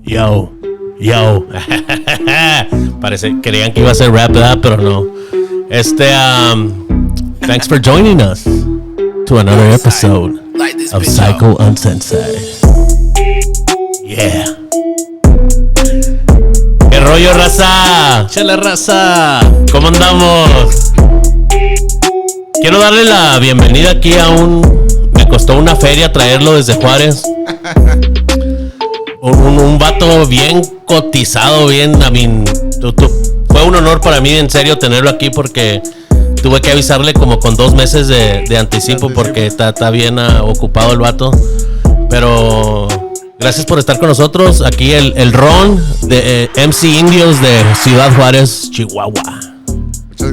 Yo. Creían que iba a ser rap, ¿verdad? Pero no. Thanks for joining us to another episode of Psycho Uncensored. Yeah. ¿Qué rollo, raza? ¡Chale, raza! ¿Cómo andamos? Quiero darle la bienvenida aquí a me costó una feria traerlo desde Juárez. Un vato bien cotizado, fue un honor para mí, en serio, tenerlo aquí porque tuve que avisarle como con 2 meses de anticipo porque está bien ocupado el vato. Pero gracias por estar con nosotros. Aquí el Ron de MC Indios de Ciudad Juárez, Chihuahua. Muchas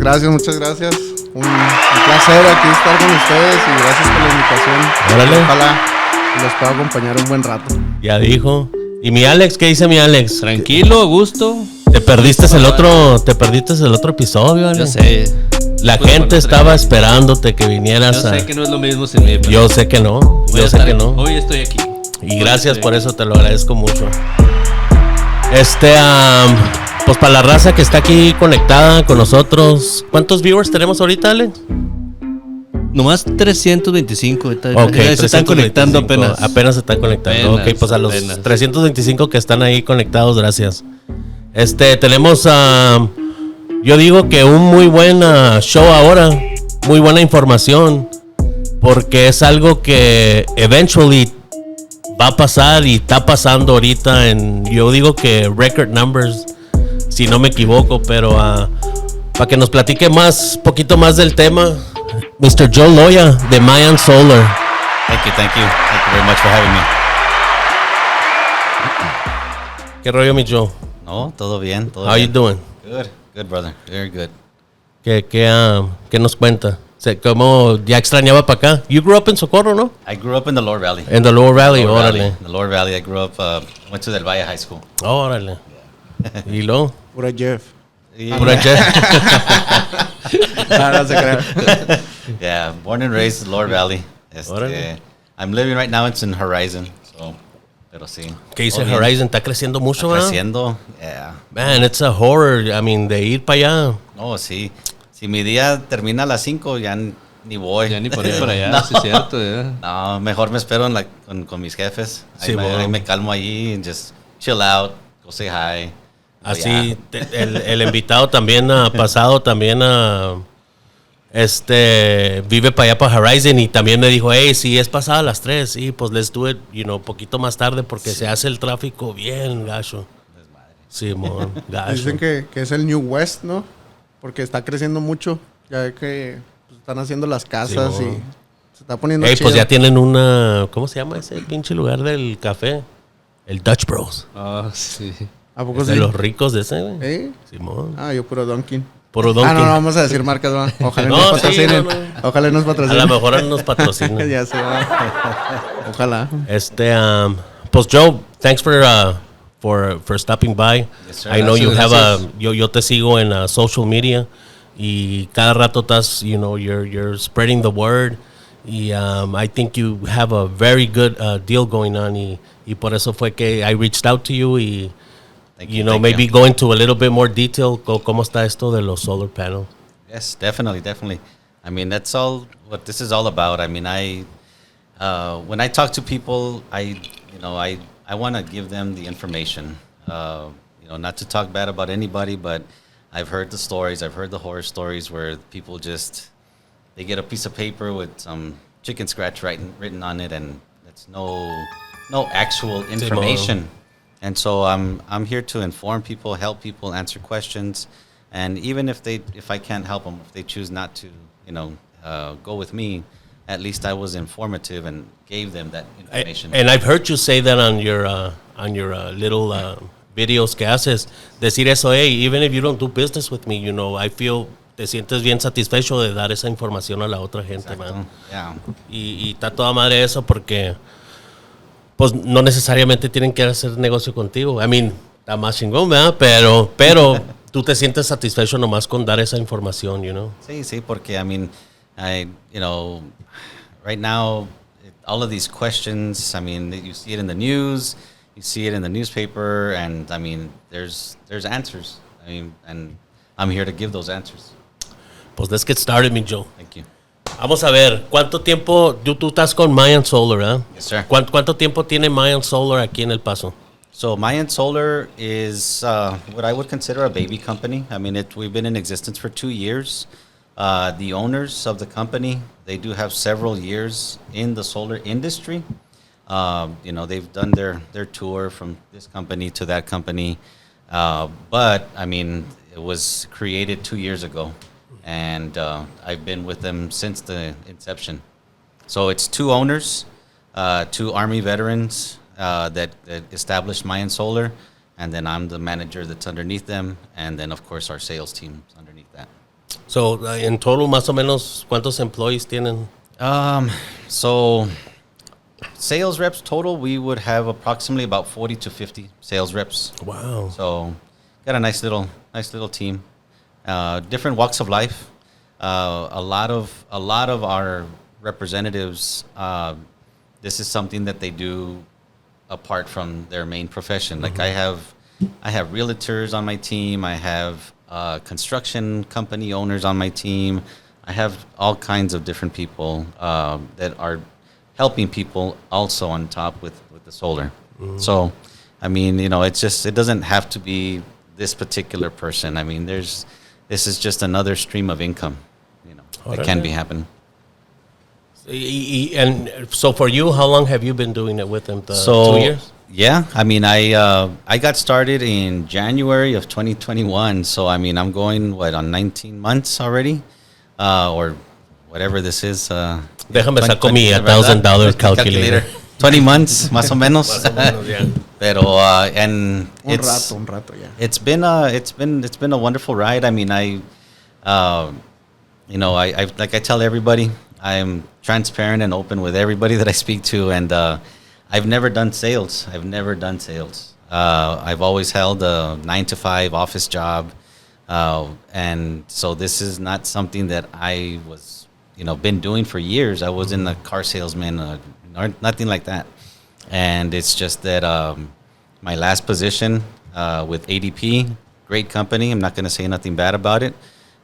gracias. Un placer aquí estar con ustedes y gracias por la invitación. Órale. Ojalá los pueda acompañar un buen rato. Ya dijo. ¿Y mi Alex? ¿Qué dice mi Alex? Tranquilo, a gusto. Te perdiste el otro episodio, Alex. Yo sé. La gente estaba esperándote que vinieras. Yo sé que no es lo mismo sin mí. Yo sé que no. Hoy estoy aquí. Y gracias por eso, te lo agradezco mucho. Pues para la raza que está aquí conectada con nosotros, ¿cuántos viewers tenemos ahorita, Alex? Nomás 325. Ok, se están conectando apenas. Apenas se están conectando. Ok, pues a los 325 que están ahí conectados, gracias. Tenemos, yo digo que un muy buen show ahora, muy buena información, porque es algo que eventually va a pasar y está pasando ahorita yo digo que record numbers, si no me equivoco, pero para que nos platique poquito más del tema, Mr. Joe Loya de Mayan Solar. Thank you very much for having me. ¿Qué rollo, mi Joe? No, todo bien. How you doing? Good brother, very good. ¿Qué nos cuenta? ¿Cómo ya extrañaba para acá? You grew up in Socorro, ¿no? I grew up in the Lower Valley. In the Lower Valley, órale. The Lower Valley, I grew up, went to Del Valle High School. Órale. ¿Y luego? Pura Jeff. Pura Jeff. No se crea. Yeah, born and raised in Lower Valley. I'm living right now, it's in Horizon, pero sí. ¿Qué dice Horizon? ¿Está creciendo mucho, ¿verdad? Creciendo, yeah. Man, it's a horror, de ir para allá. No, sí. Si mi día termina a las 5, ya ni voy. Ya ni por ir para allá, No. sí es cierto. Yeah. No, mejor me espero con mis jefes. Sí, ahí me calmo allí and just chill out, go say hi. Así, el invitado también pasado también vive para allá para Horizon y también me dijo, hey, si es pasada a las 3, sí, pues let's do it, poquito más tarde porque se hace el tráfico bien gacho. Sí, gacho. Dicen que es el New West, ¿no? Porque está creciendo mucho. Ya ve que están haciendo las casas y se está poniendo chido. Pues ya tienen ¿cómo se llama ese pinche lugar del café? El Dutch Bros. Sí. ¿A poco sí? De los ricos de ese, güey. ¿Eh? Simón. Yo puro Dunkin'. Puro Dunkin'. No vamos a decir marcas, ¿no? Ojalá nos patrocinen. Ojalá nos patrocinen. A lo mejor nos patrocinan. Ya se va. Ojalá. Pues Joe, thanks for stopping by. Yes, sir. I know you Gracias. have yo te sigo en social media y cada rato estás, you're spreading the word y I think you have a very good deal going on y por eso fue que I reached out to you y Thank maybe go into a little bit more detail cómo está esto de los solar panels. Yes, definitely. I mean, that's all what this is all about. I mean, when I talk to people, I want to give them the information. Not to talk bad about anybody, but I've heard the stories. I've heard the horror stories where people they get a piece of paper with some chicken scratch written on it, and it's no actual information. And so I'm here to inform people, help people, answer questions, and even if I can't help them, if they choose not to, go with me, at least I was informative and gave them that information. And I've heard you say that on your little videos que haces, decir eso, hey, even if you don't do business with me, I feel te sientes bien satisfecho de dar esa información a la otra gente, Exacto. man. Yeah. Y está toda madre eso porque pues no necesariamente tienen que hacer negocio contigo. I mean, está más chingón, ¿verdad? Pero tú te sientes satisfecho nomás con dar esa información, Sí, porque I mean, right now, all of these questions, I mean, you see it in the news, you see it in the newspaper, and I mean, there's answers. I mean, and I'm here to give those answers. Pues let's get started, mi Joe. Thank you. Vamos a ver, ¿cuánto tiempo tú estás con Mayan Solar, eh? Yes, sir. ¿Cuánto tiempo tiene Mayan Solar aquí en El Paso? So Mayan Solar is what I would consider a baby company. I mean, we've been in existence for 2 years. The owners of the company, they do have several years in the solar industry. You know, they've done their tour from this company to that company. But, I mean, it was created 2 years ago. And I've been with them since the inception. So it's 2 owners, 2 Army veterans, that established Mayan Solar, and then I'm the manager that's underneath them, and then of course our sales team is underneath that. So in total, más o menos, ¿cuántos employees tienen? So sales reps total, we would have approximately about 40 to 50 sales reps. Wow. So got a nice little team. Different walks of life. A lot of our representatives. This is something that they do apart from their main profession. Like I have realtors on my team. I have construction company owners on my team. I have all kinds of different people that are helping people also on top with the solar. So, I mean, you know, it doesn't have to be this particular person. I mean, this is just another stream of income, you know, that can be happening. And so for you, how long have you been doing it with them? 2 years? Yeah, I mean, I got started in January of 2021. So, I mean, I'm going, on 19 months already? Or whatever this is. Déjame saco mi $1,000 calculator. 20 months, más o menos. Más o menos, yeah. Pero, and Un rato, yeah. It's been a wonderful ride. I mean, you know, I like I tell everybody, I'm transparent and open with everybody that I speak to, and I've never done sales. I've always held a 9-to-5 office job, and so this is not something that I was, you know, been doing for years. I wasn't a car salesman, or nothing like that. And it's just that my last position with ADP, great company. I'm not going to say nothing bad about it,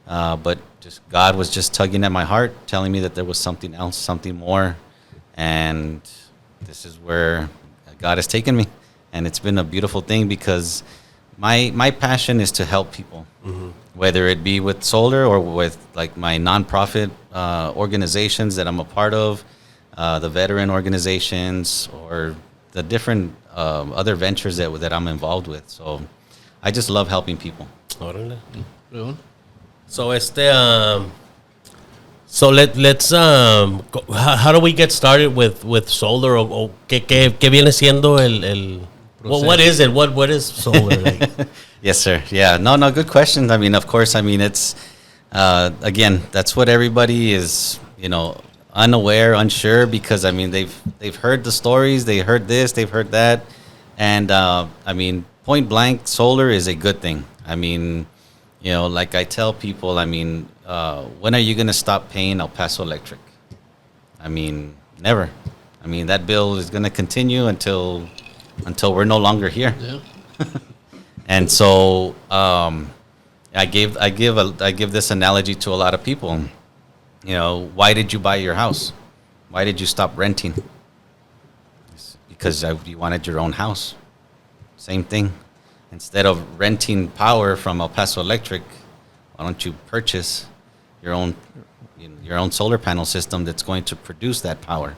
but just God was just tugging at my heart, telling me that there was something else, something more, and this is where God has taken me. And it's been a beautiful thing because my passion is to help people, whether it be with solar or with like my nonprofit organizations that I'm a part of, the veteran organizations, or the different other ventures that I'm involved with. So I just love helping people. Órale. So so let's how do we get started with solar, o qué viene siendo el what is it? What is solar like? Yes, sir. Yeah. No, good question. I mean, of course, I mean, it's again, that's what everybody is, you know, unaware, unsure, because I mean, they've heard the stories, they heard this, they've heard that, and I mean, point blank, solar is a good thing. I mean, you know, like I tell people, I mean, when are you going to stop paying El Paso Electric? I mean, never. I mean, that bill is going to continue until we're no longer here. Yeah. And so I give this analogy to a lot of people. You know, why did you buy your house? Why did you stop renting? It's because you wanted your own house. Same thing. Instead of renting power from El Paso Electric, why don't you purchase your own solar panel system that's going to produce that power?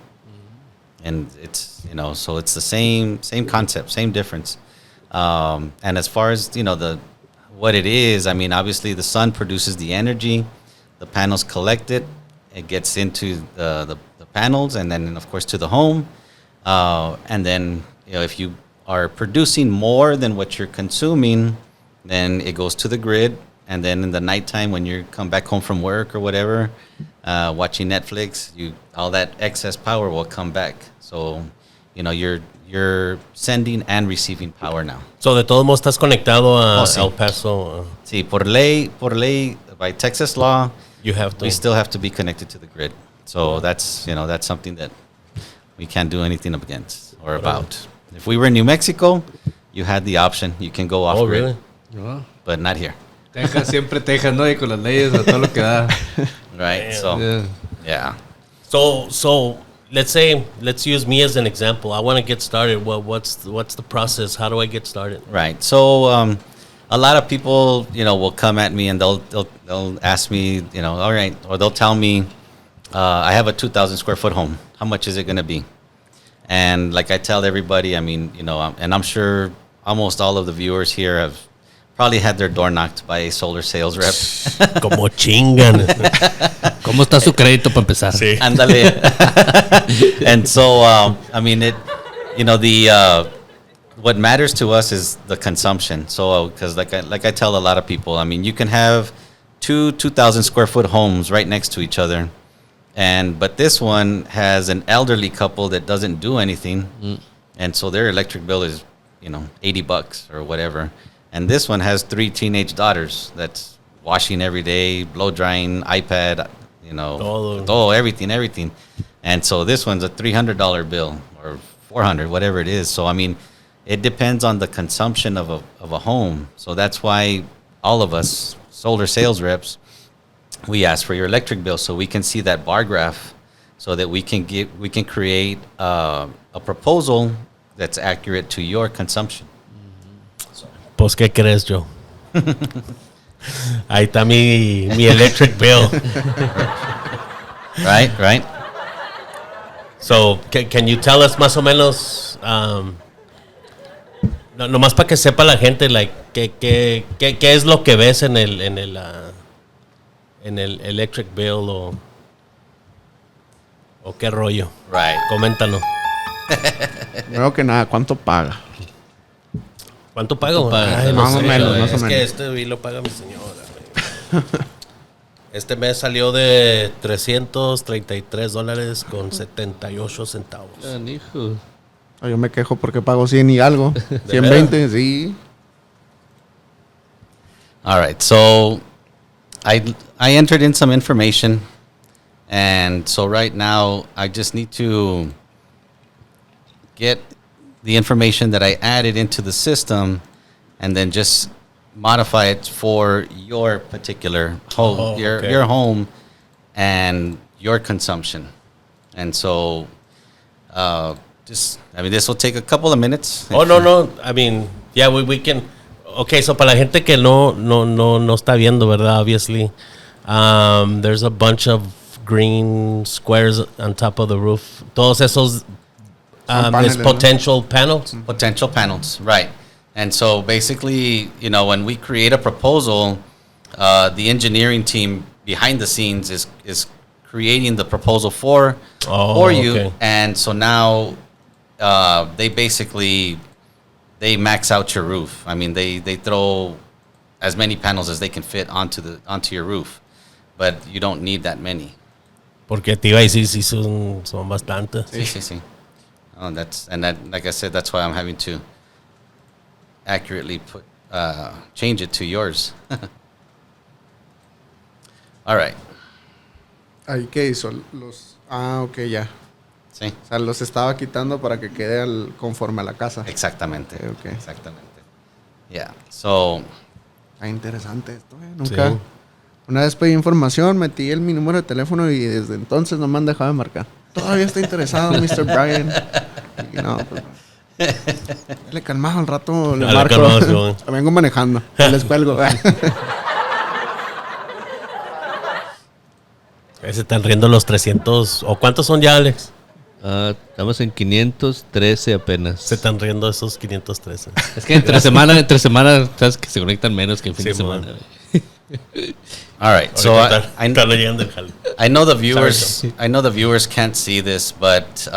And it's, you know, so it's the same concept, same difference. And as far as, you know, what it is, I mean, obviously the sun produces the energy, the panels collect it, it gets into the panels, and then of course to the home. And then, you know, if you are producing more than what you're consuming, then it goes to the grid. And then in the nighttime, when you come back home from work or whatever, watching Netflix, all that excess power will come back. So, you know, you're sending and receiving power now. So de todos modos estás conectado a sí. El Paso. Sí, por ley, by Texas law, we still have to be connected to the grid. So that's, you know, that's something that we can't do anything against or about. If we were in New Mexico, you had the option. You can go off grid, really? No. but not here. Texas, siempre Texas, ¿no? Y con las leyes a todo lo que da. Right. Damn. So, Yeah. yeah. So let's use me as an example. I want to get started. What's the process? How do I get started? Right. So, a lot of people, will come at me and they'll ask me, all right, or they'll tell me, I have a 2,000 square foot home. How much is it going to be? And like I tell everybody, I mean, and I'm sure almost all of the viewers here have probably had their door knocked by a solar sales rep. Como chingan. ¿Cómo está su crédito para empezar? Sí. Ándale. And so, I mean, what matters to us is the consumption. So, because like I tell a lot of people, I mean, you can have 2,000 square foot homes right next to each other, but this one has an elderly couple that doesn't do anything, and so their electric bill is, $80 or whatever, and this one has 3 teenage daughters that's washing every day, blow drying, iPad, everything, and so this one's a $300 bill or $400, whatever it is. So I mean, it depends on the consumption of a home. So that's why all of us solar sales reps, we ask for your electric bill so we can see that bar graph, so that we can create a proposal that's accurate to your consumption. Pues, ¿qué crees, Joe? Ahí está mi electric bill. Right. So, can you tell us más o menos, nomás para que sepa la gente, like, qué es lo que ves en el electric bill o qué rollo? Right. Coméntanos. Primero que nada, ¿cuánto paga? ¿Cuánto pago? Ay, más o menos, más o Es que menos. este bill lo paga mi señora. Este mes salió de $333.78. Hijo. Yo me quejo porque pago 100 y algo. 120, sí. All right. So I entered in some information, and so right now I just need to get the information that I added into the system, and then just modify it for your particular home, your home, and your consumption. And so, this will take a couple of minutes. Oh, no. I mean, yeah, we can. Okay, so para la gente que no está viendo, ¿verdad? Obviously, there's a bunch of green squares on top of the roof. Todos esos is potential panels. Potential panels, right. And so basically, when we create a proposal, the engineering team behind the scenes is creating the proposal for you. Okay. And so now they max out your roof. I mean, they throw as many panels as they can fit onto your roof, but you don't need that many. Porque te iba a decir si son bastantes. Sí. Oh, like I said, that's why I'm having to accurately change it to yours. All right. Ahí qué hizo ok, ya. Sí. O sea, los estaba quitando para que quede conforme a la casa. Exactamente. Okay. Exactamente. Yeah. So. Está interesante esto, Nunca. Sí. Una vez pedí información, metí mi número de teléfono y desde entonces no me han dejado de marcar. Todavía está interesado, Mr. Brian. Y no, pues, le calmado al rato, le marco. Calmado, sí. Vengo manejando. Les cuelgo. Se están riendo los 300. ¿O cuántos son ya, Alex? Estamos en 513 apenas. Se están riendo esos 513. Es que entre semana, sabes que se conectan menos que en fin de semana. All right. So I know the viewers. Sorry, I know the viewers can't see this, but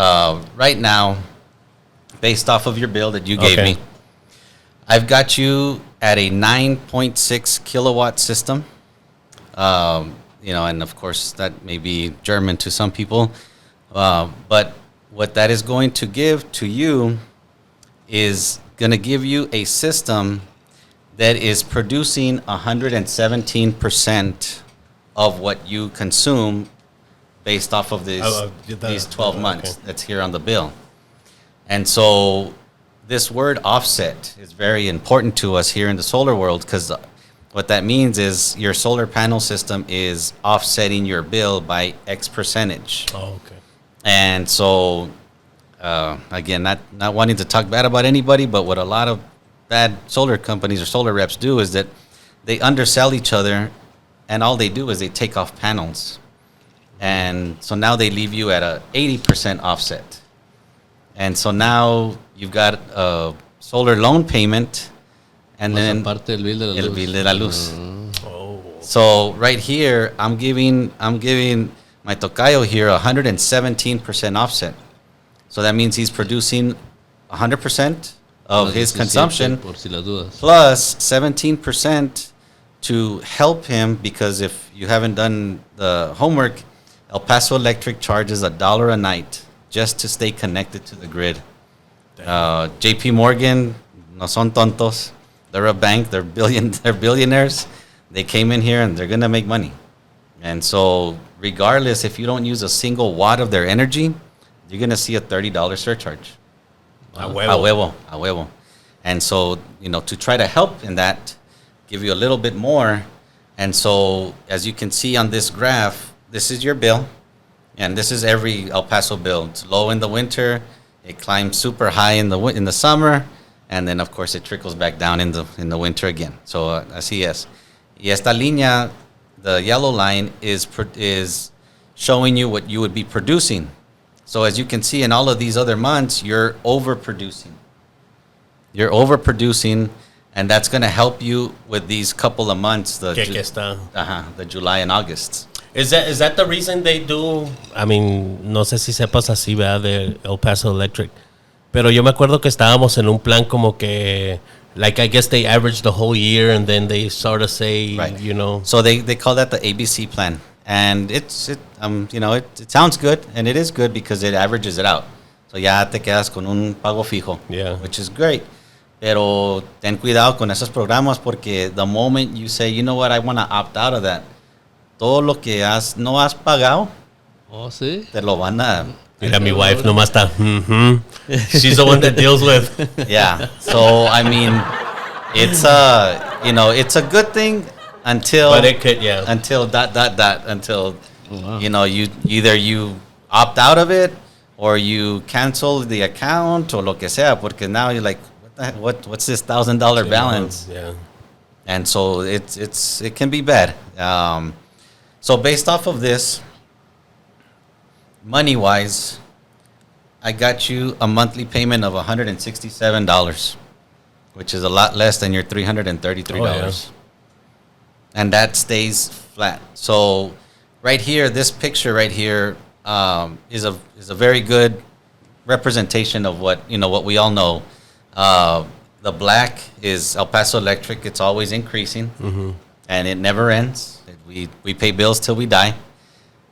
right now, based off of your bill that you gave me, I've got you at a 9.6 kilowatt system. And of course that may be German to some people, but what that is going to give to you is going to give you a system that is producing 117% of what you consume based off of these 12 months that's here on the bill. And so this word offset is very important to us here in the solar world, because what that means is your solar panel system is offsetting your bill by X percentage. Oh, okay. And so, again, not wanting to talk bad about anybody, but what a lot of bad solar companies or solar reps do is that they undersell each other, and all they do is they take off panels. And so now they leave you at a 80% offset. And so now you've got a solar loan payment, and then Aparte del bill de la el luz. bill de la luz. Oh. So right here, I'm giving my tocayo here 117% offset. So that means he's producing 100% of his 17 consumption por si las dudas. plus 17% to help him, because if you haven't done the homework, El Paso Electric charges $1 a night just to stay connected to the grid. JP Morgan, no son tontos. They're a bank. They're billionaires. They came in here and they're gonna make money. And so, regardless, if you don't use a single watt of their energy, you're gonna see a $30 surcharge. A huevo. A huevo. And so, to try to help in that, give you a little bit more. And so, as you can see on this graph, this is your bill, and this is every El Paso bill. It's low in the winter, it climbs super high in the summer, and then of course it trickles back down in the winter again. So así es. Y esta línea, the yellow line, is showing you what you would be producing. So as you can see, in all of these other months, you're overproducing. You're overproducing, and that's going to help you with these couple of months, the July and August. Is that the reason they do? I mean, no sé si sepas así, ¿verdad? De El Paso Electric. Pero yo me acuerdo que estábamos en un plan como que, like, I guess they average the whole year and then they sort of say, right. So they call that the ABC plan. And it sounds good, and it is good because it averages it out. So ya te quedas con un pago fijo, which is great. Pero ten cuidado con esos programas, porque the moment you say, you know what, I want to opt out of that, todo lo que no has pagado, ¿sí? Te lo van a... Mira, mi wife nomás está, She's the one that deals with. Yeah. So, I mean, it's a good thing until... But it could, Until ... Until, you opt out of it, or you cancel the account, or lo que sea, porque now you're like, what's this $1,000 balance? Yeah. And so it can be bad. So based off of this, money-wise, I got you a monthly payment of $167, which is a lot less than your $333. Oh, yeah. And that stays flat. So right here, this picture right here is a very good representation of what we all know. The black is El Paso Electric. It's always increasing, and it never ends. We pay bills till we die.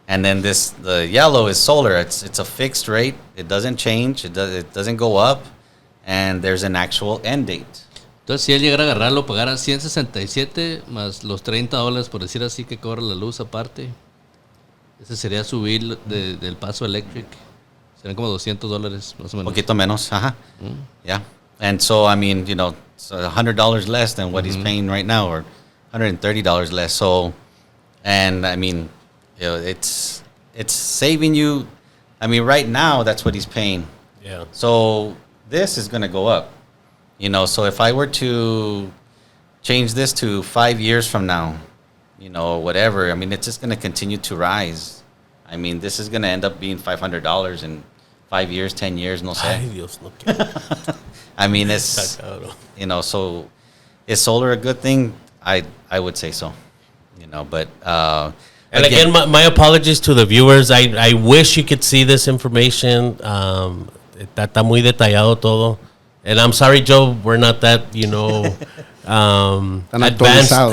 And then the yellow is solar. It's a fixed rate. It doesn't change. It doesn't go up, and there's an actual end date. Entonces, si él llegara a agarrarlo, pagara 167 más los $30, por decir así, que cobra la luz aparte, ese sería su bill del Paso Electric. Serían como $200 más o menos. Poquito menos, yeah. And so, I mean, it's $100 less than what he's paying right now, or $130 less. So, and I mean, it's saving you. I mean, right now, that's what he's paying. Yeah. So this is going to go up. So if I were to change this to 5 years from now, whatever, I mean, it's just going to continue to rise. I mean, this is going to end up being $500 in 5 years, 10 years, no sé. Ay, Dios, no quiero. I mean, it's, so is solar a good thing? I would say so, but... And again, my apologies to the viewers. I wish you could see this information. Está muy detallado todo. And I'm sorry, Joe, we're not that,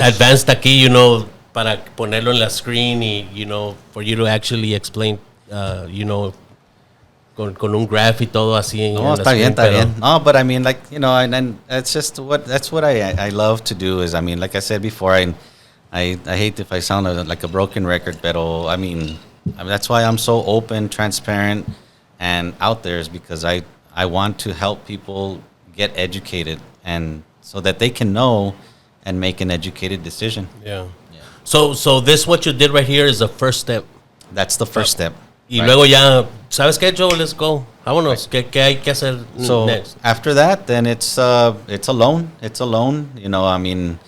advanced aquí, para ponerlo en la screen y, for you to actually explain, con un graph y todo así. No, está bien. No, but I mean, and it's just that's what I love to do is, I mean, like I said before, I hate if I sound like a broken record, pero I mean that's why I'm so open, transparent, and out there, is because I want to help people get educated, and so that they can know and make an educated decision. Yeah. So this what you did right here is the first step. That's the first step. Y luego ya, ¿sabes qué, Joe? Let's go. Vámonos. ¿Qué hay que hacer next? After that, then it's a loan. It's a loan. You know, I mean,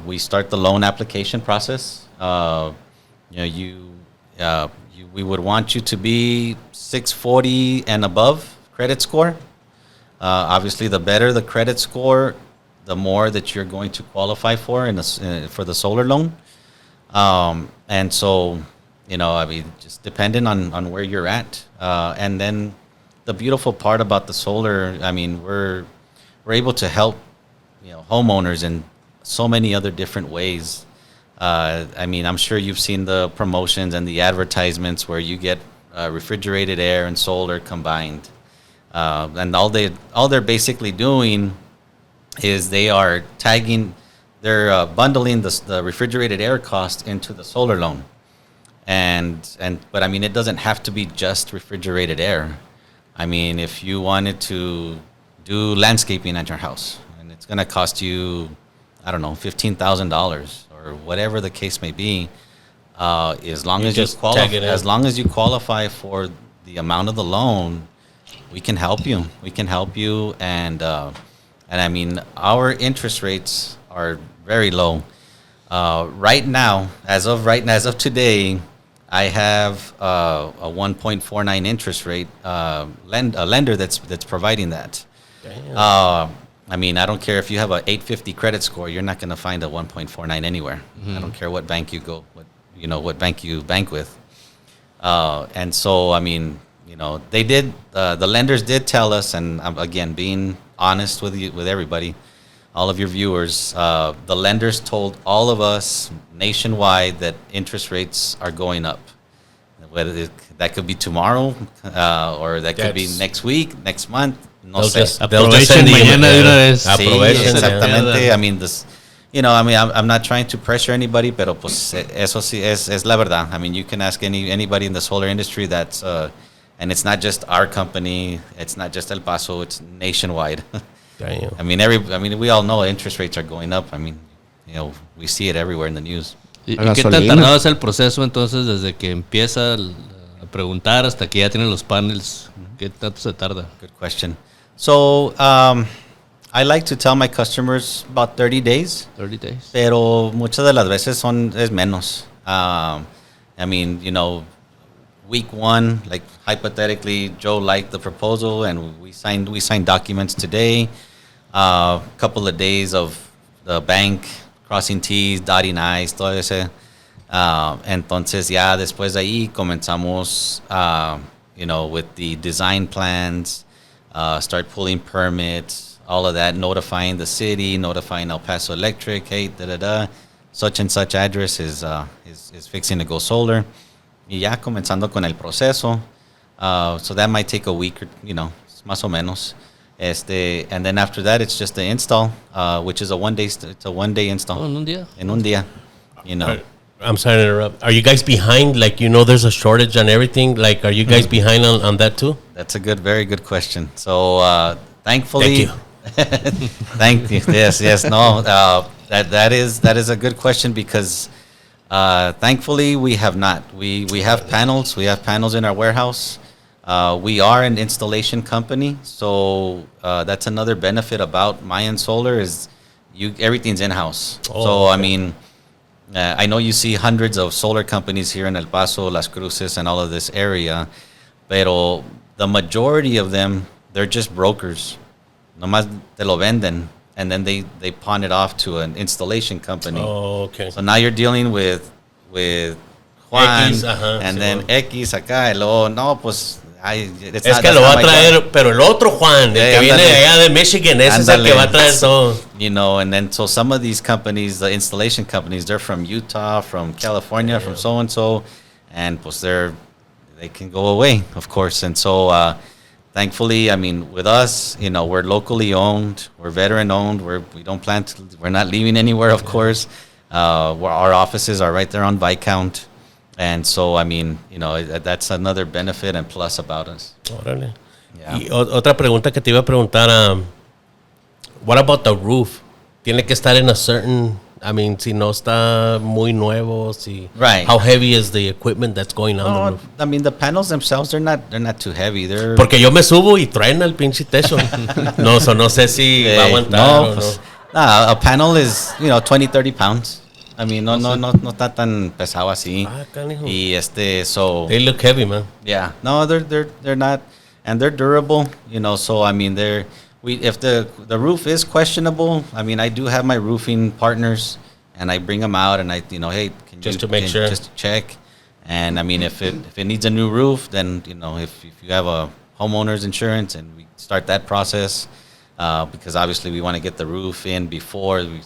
we start the loan application process. We would want you to be 640 and above credit score. Obviously, the better the credit score, the more that you're going to qualify for for the solar loan. And so, you know, I mean, just depending on where you're at. And then the beautiful part about the solar, I mean, we're able to help, you know, homeowners in so many other different ways. I mean, I'm sure you've seen the promotions and the advertisements where you get refrigerated air and solar combined. And all they're basically doing is they are tagging, they're bundling the refrigerated air cost into the solar loan. But I mean, it doesn't have to be just refrigerated air. I mean, if you wanted to do landscaping at your house and it's going to cost you, I don't know, $15,000 or whatever the case may be, as long as you qualify for the amount of the loan, we can help you. And I mean, our interest rates are very low. Right now, as of today, I have a 1.49 interest rate a lender that's providing that. I mean, I don't care if you have a 850 credit score, you're not going to find a 1.49 anywhere. Mm-hmm. I don't care what bank you go, what bank you bank with. And so, I mean, you know, the lenders did tell us, and again, being honest with everybody, all of your viewers, the lenders told all of us nationwide that interest rates are going up. Whether that could be tomorrow, or that could be next week, next month. No sé. Aprovechen mañana de una vez. Sí, exactamente. I mean, you know, I mean, I'm not trying to pressure anybody, pero pues eso sí es la verdad. I mean, you can ask anybody in the solar industry that's, and it's not just our company, it's not just El Paso, it's nationwide. Damn. I mean, we all know interest rates are going up. I mean, you know, we see it everywhere in the news. ¿Y qué tan tardado es el proceso entonces desde que empieza a preguntar hasta que ya tienen los paneles? ¿Qué tanto se tarda? Good question. So, I like to tell my customers about 30 days. 30 days. Pero muchas de las veces es menos. I mean, you know, week one, like hypothetically, Joe liked the proposal and we signed documents today. Couple of days of the bank crossing T's, dotting I's, todo ese. Entonces ya después de ahí comenzamos, you know, with the design plans, start pulling permits, all of that, notifying the city, notifying El Paso Electric, hey, such and such address is fixing to go solar. Y ya comenzando con el proceso. So that might take a week, or, you know, más o menos. And then after that, it's just the install, which is a one day install. Oh, en un día. En un día, you know. I'm sorry to interrupt. Are you guys behind? Like, you know, there's a shortage on everything. Like, are you guys behind on that too? That's a very good question. So, thankfully. Thank you. Thank you. Yes. No, that is a good question because, thankfully we have not. We have panels. We have panels in our warehouse. We are an installation company, so that's another benefit about Mayan Solar is everything's in-house. Oh, so okay. I mean, I know you see hundreds of solar companies here in El Paso, Las Cruces, and all of this area, pero the majority of them, they're just brokers. Nomás te lo venden, and then they pawn it off to an installation company. Oh, okay. So now you're dealing with Juan, X, and then X acá, y luego, no, pues... Es que lo va a traer, pero el otro Juan, el que viene de allá de Michigan, ese es el que va a traer todo. You know, and then so some of these companies, the installation companies, they're from Utah, from California, from so-and-so, and pues they can go away, of course. And so, thankfully, I mean, with us, you know, we're locally owned, we're veteran owned, we're not leaving anywhere, of course. Our offices are right there on Viscount. And so, I mean, you know, that's another benefit and plus about us. Órale. Yeah. Y otra pregunta que te iba a preguntar, what about the roof? Tiene que estar in a certain... I mean, si no está muy nuevo, si... Right. How heavy is the equipment that's going on the roof? I mean, the panels themselves, they're not too heavy. They're... Porque yo me subo y truena el pinche techo. No sé si va a aguantar o no. A panel is, 20, 30 pounds. I mean, no está tan pesado así. Canijo. Y so... They look heavy, man. Yeah. No, they're not... And they're durable, so, I mean, if the roof is questionable, I mean, I do have my roofing partners, and I bring them out, and hey, can just you, to make sure, just to check. And I mean, if it needs a new roof, then if you have a homeowner's insurance, and we start that process, because obviously we want to get the roof in before we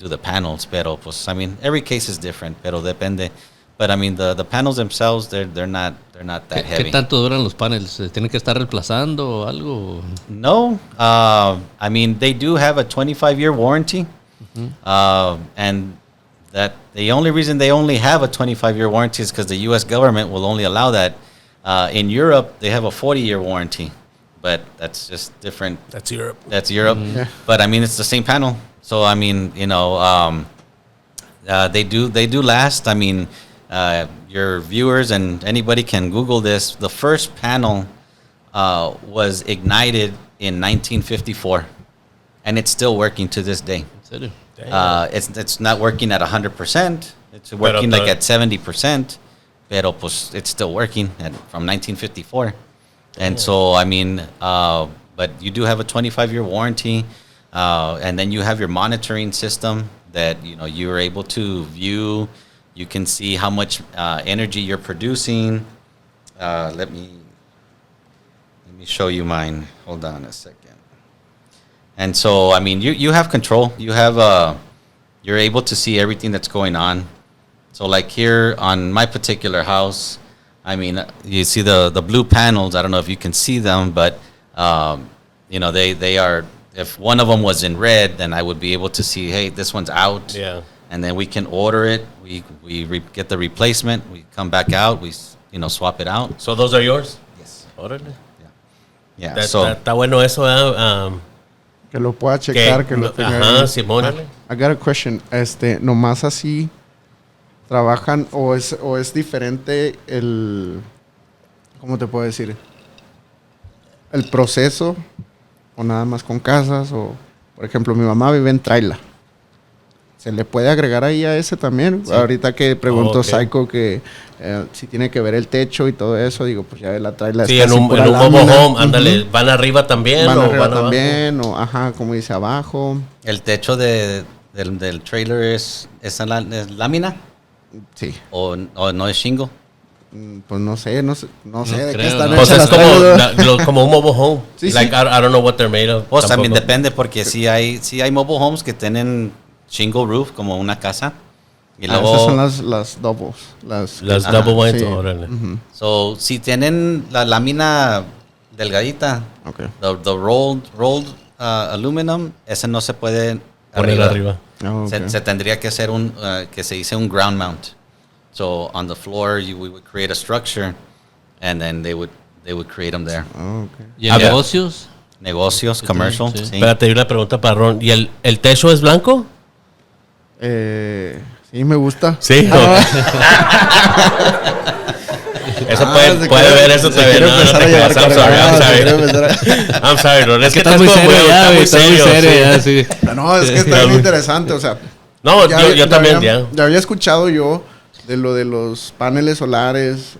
do the panels. Pero pues, I mean, every case is different, pero depende. But I mean, the panels themselves, they're not that heavy. ¿Qué tanto duran los paneles? ¿Tienen que estar reemplazando o algo? No, I mean, they do have a 25-year warranty, and that the only reason they only have a 25-year warranty is because the U.S. government will only allow that. In Europe, they have a 40-year warranty, but that's just different. That's Europe. That's Europe. Mm-hmm. But I mean, it's the same panel. So I mean, they do last. I mean. Your viewers and anybody can Google this. The first panel was ignited in 1954, and it's still working to this day. It's not working at 100%. It's working like at 70%, pero pues it's still working from 1954. And so I mean, but you do have a 25-year warranty, and then you have your monitoring system that you're able to view. You can see how much energy you're producing. Let me show you mine. Hold on a second. And so, I mean, you have control. You have you're able to see everything that's going on. So, like here on my particular house, I mean, you see the blue panels. I don't know if you can see them, but they are. If one of them was in red, then I would be able to see, hey, this one's out. Yeah. And then we can order it. We get the replacement. We come back out. We swap it out. So those are yours? Yes. Órale. Yeah. Está bueno eso. Que lo pueda checar, que lo tenga. Ajá, Simón. I got a question. Nomás así trabajan o es diferente ¿cómo te puedo decir? El proceso o nada más con casas o, por ejemplo, mi mamá vive en Traila. ¿Se le puede agregar ahí a ese también? Sí. Ahorita que preguntó Psycho que si tiene que ver el techo y todo eso, digo, pues ya la Traila sí, en un mobile home, ándale, ¿van arriba también? ¿Van arriba también? O, como dice, abajo. ¿El techo del trailer es lámina? Sí. ¿O no es shingle? Pues no sé de qué están hechas las como un mobile home. Sí, like, sí. I don't know what they're made of. Pues también depende, porque si hay mobile homes que tienen shingle roof, como una casa. Y luego, esas son las doubles. Las double white. Sí. Órale. So, si tienen la lámina delgadita, okay. the rolled aluminum, ese no se puede poner arriba. Oh, okay. Se tendría que hacer que se dice un ground mount. So on the floor, we would create a structure, and then they would create them there. Oh, okay. ¿Y en negocios? Negocios, commercial. Sí. Sí. Espérate, hay una pregunta para Ron. ¿Y el techo es blanco? Sí, me gusta. Sí. Eso puede ver eso también. I'm sorry, Ron. Es que estás muy serio ya, muy serio. Sí. No, es que está muy interesante, o sea. No, yo también, ya había escuchado yo de lo de los paneles solares,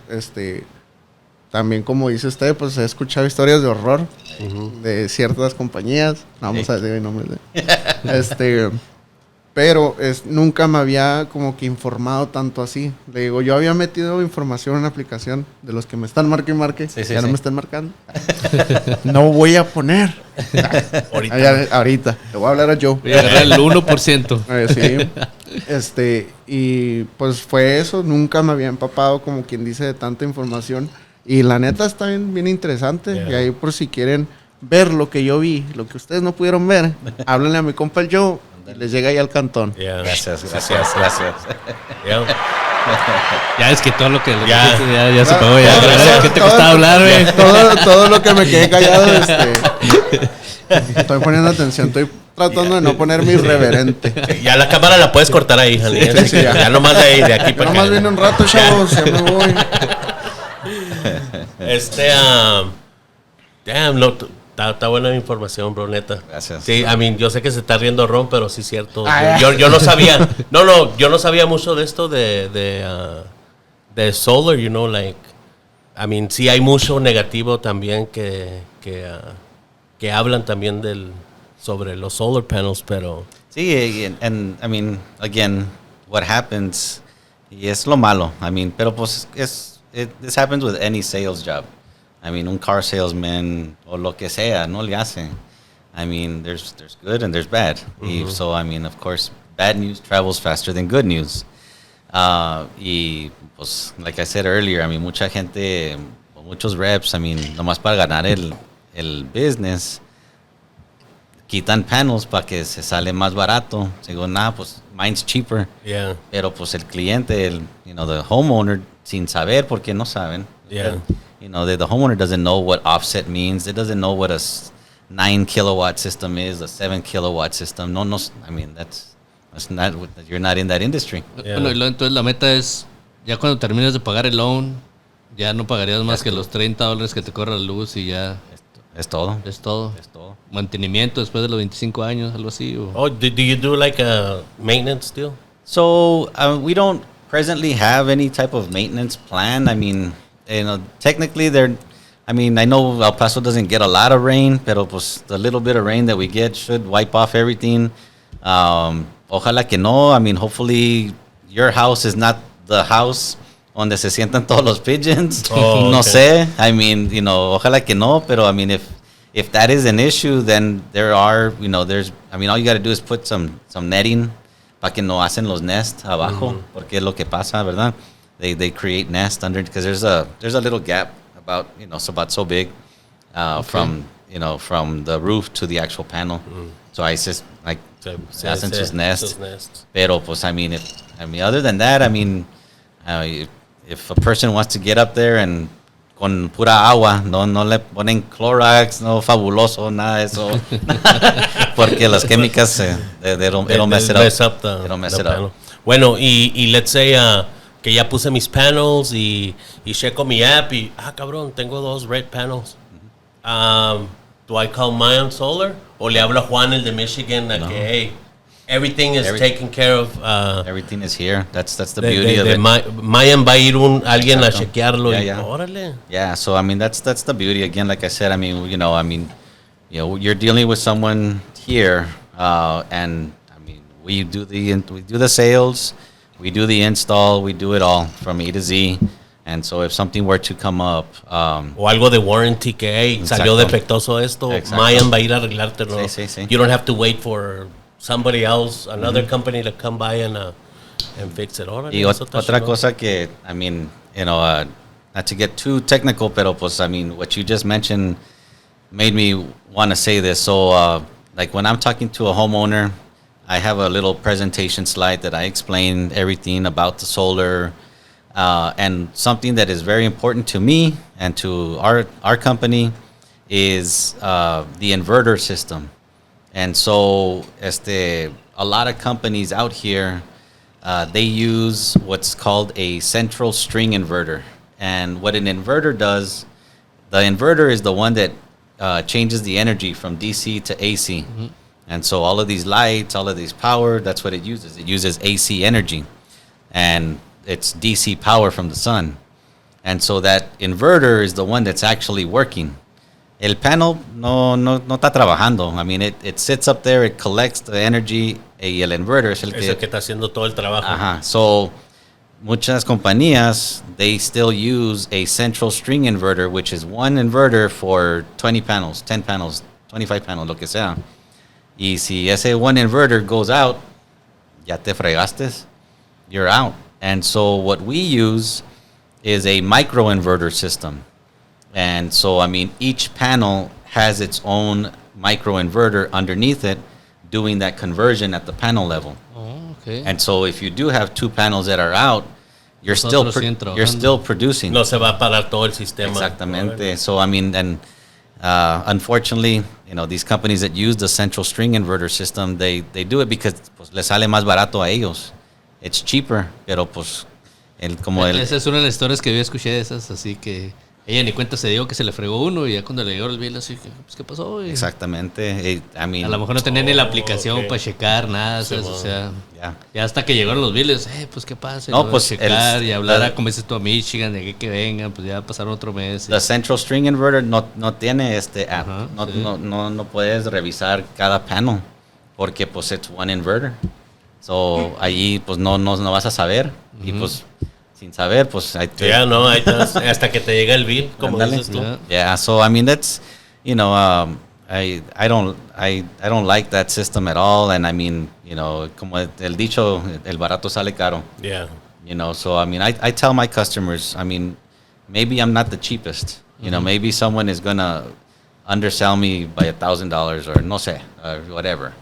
también como dice usted, pues he escuchado historias de horror de ciertas compañías, no vamos a decir nombres, pero nunca me había como que informado tanto así. Le digo, yo había metido información en una aplicación de los que me están marque y marque, no me están marcando. No voy a poner. Ahorita. Le voy a hablar a Joe. Voy a agarrar el 1%. Sí. Y pues fue eso. Nunca me había empapado, como quien dice, de tanta información. Y la neta está bien interesante. Yeah. Y ahí por si quieren ver lo que yo vi, lo que ustedes no pudieron ver, háblenle a mi compa el Joe. Les llega ahí al cantón. Yeah. Gracias. Yeah. Ya es que todo lo que ya se pagó ya. ¿Qué te costaba hablar, güey? Todo lo que me quedé callado, Estoy poniendo atención. Estoy tratando de no ponerme irreverente. Ya la cámara la puedes cortar ahí, honey. Sí, ya nomás de aquí para acá. Nomás vine un rato, chavos. Ya me voy. Damn, no, está buena información, bro, neta. Gracias. Sí, yo sé que se está riendo Ron, pero sí es cierto. Yo no sabía. Yo no sabía mucho de esto de solar, you know, like. Sí hay mucho negativo también que hablan también sobre los solar panels, pero... Sí, and again, what happens, y es lo malo, pero pues this happens with any sales job. Un car salesman o lo que sea, no le hacen. There's good and there's bad. Mm-hmm. So, of course, bad news travels faster than good news. Y pues, like I said earlier, mucha gente, muchos reps, nomás para ganar el business, quitan panels para que se sale más barato. Digo, pues mine's cheaper. Yeah. Pero pues el cliente, the homeowner, sin saber, porque no saben. Yeah. The homeowner doesn't know what offset means. It doesn't know what a 9 kilowatt system is, a 7 kilowatt system. No, that's not, you're not in that industry. Yeah. Bueno, entonces la meta es, ya cuando termines de pagar el loan, ya no pagarías más que los $30 que te corre la luz y ya. Es todo. Es todo. Mantenimiento después de los 25 años, algo así. Oh, do you do like a maintenance deal? So, we don't presently have any type of maintenance plan. Technically I know El Paso doesn't get a lot of rain, pero pues the little bit of rain that we get should wipe off everything. Ojalá que no. Hopefully your house is not the house donde se sientan todos los pigeons. Oh, no okay. sé. Ojalá que no, pero if that is an issue, then there are, there's, all you got to do is put some netting para que no hacen los nests abajo, mm-hmm. Porque es lo que pasa, ¿verdad? They create nests under, because there's a little gap about, so big, okay. From the roof to the actual panel. Mm. So I just hacen sus nests. Pero pues other than that, if a person wants to get up there and con pura agua, no le ponen Clorox, no fabuloso, nada de eso. Porque las químicas it'll mess it up. It'll mess it up. Bueno, y let's say que ya puse mis panels y checo mi app y cabrón, tengo 2 red panels. Do I call Mayan Solar o le hablo a Juan, el de Michigan, que hey, everything is taken care of? Everything is here. That's the beauty of it. Mayan va a ir alguien a chequearlo. Yeah. Órale. Yeah, so that's the beauty. Again, like I said, you're dealing with someone here, and we do the sales, we do the install, we do it all from A to Z. And so if something were to come up, o algo de warranty que hey, salió defectuoso esto, Mayan va a ir a arreglártelo. Sí. You don't have to wait for somebody else, another mm-hmm. company to come by and fix it. Órale, y otra cosa que, not to get too technical, pero pues, what you just mentioned made me want to say this. So, like when I'm talking to a homeowner, I have a little presentation slide that I explain everything about the solar. And something that is very important to me and to our company is the inverter system. And so, a lot of companies out here, they use what's called a central string inverter. And what an inverter does, the inverter is the one that changes the energy from DC to AC. Mm-hmm. And so all of these lights, all of these power, that's what it uses. It uses AC energy. And it's DC power from the sun. And so that inverter is the one that's actually working. El panel no está trabajando. It sits up there, it collects the energy, y el inverter es el que está haciendo todo el trabajo. Ajá. So, muchas compañías, they still use a central string inverter, which is one inverter for 20 panels, 10 panels, 25 panels, lo que sea. Y si ese one inverter goes out, ya te fregaste, you're out. And so what we use is a microinverter system. And so, each panel has its own microinverter underneath it doing that conversion at the panel level. Oh, okay. And so if you do have 2 panels that are out, you're still producing. No se va a parar todo el sistema. Exactamente. So, and Unfortunately, these companies that use the central string inverter system, they do it because pues, les sale más barato a ellos. It's cheaper, pero pues Esa es una de las historias que yo escuché de esas, así que ella ni cuenta se dio que se le fregó uno y ya cuando le llegó el bill así que, pues, ¿qué pasó? Y exactamente. I mean, a lo mejor no tenía ni la aplicación para checar nada, ¿sabes? O sea, ya hasta que llegaron los billes, pues ¿qué pasa? No, pues checar y hablar como dices tú a Michigan de que vengan, pues ya pasaron otro mes. The central string inverter no tiene este app. No puedes revisar cada panel porque pues it's one inverter. So allí pues no vas a saber y pues sin saber pues ahí estás, hasta que te llega el bill, como dices tú. Yeah, so I mean that's I don't like that system at all, and I mean como el dicho, el barato sale caro. Yeah. So I mean I tell my customers, I mean maybe I'm not the cheapest. Maybe someone is gonna undersell me by $1,000 or no sé, whatever.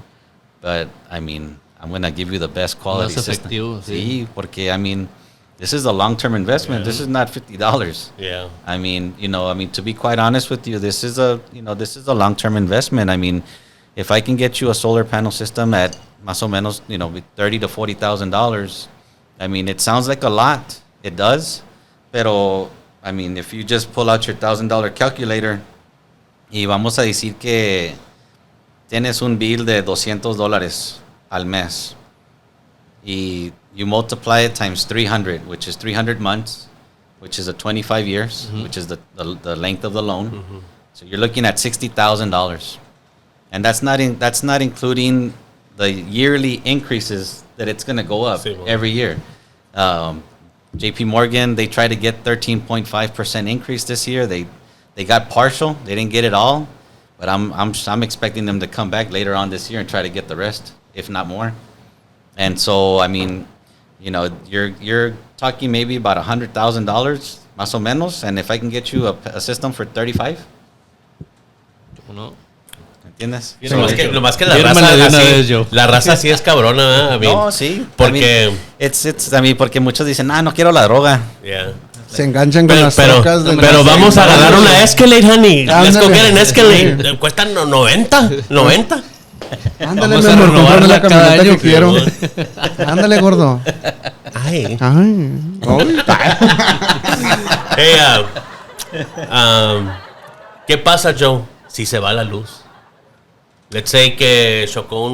But I mean I'm gonna give you the best quality system. Sí, porque I mean this is a long-term investment. This is not $50. Yeah. I mean, to be quite honest with you, this is a long-term investment. I mean, if I can get you a solar panel system at más o menos, $30,000 to $40,000, I mean, it sounds like a lot. It does. Pero, I mean, if you just pull out your $1,000 calculator y vamos a decir que tienes un bill de $200 al mes y you multiply it times 300, which is 300 months, which is 25 years, which is the length of the loan. So you're looking at $60,000, and that's not including the yearly increases that it's going to go up every year. J.P. Morgan, they tried to get 13.5% increase this year. They got partial. They didn't get it all, but I'm expecting them to come back later on this year and try to get the rest, if not more. And so I mean, you're talking maybe about $100,000 más o menos, and if I can get you a system for 35, no. ¿Entiendes? Lo más que la raza sí es cabrona, I mean, no, sí, porque I mean, porque muchos dicen, no quiero la droga. Yeah. Se enganchan con las trocas. Pero vamos a agarrar una Escalade, honey. Let's go get an Escalade. Cuestan 90. Ándale, mi amor, comprame la camioneta que quiero. Ándale, gordo. Ay. Hey, ¿qué pasa, Joe, si se va la luz? Let's say que chocó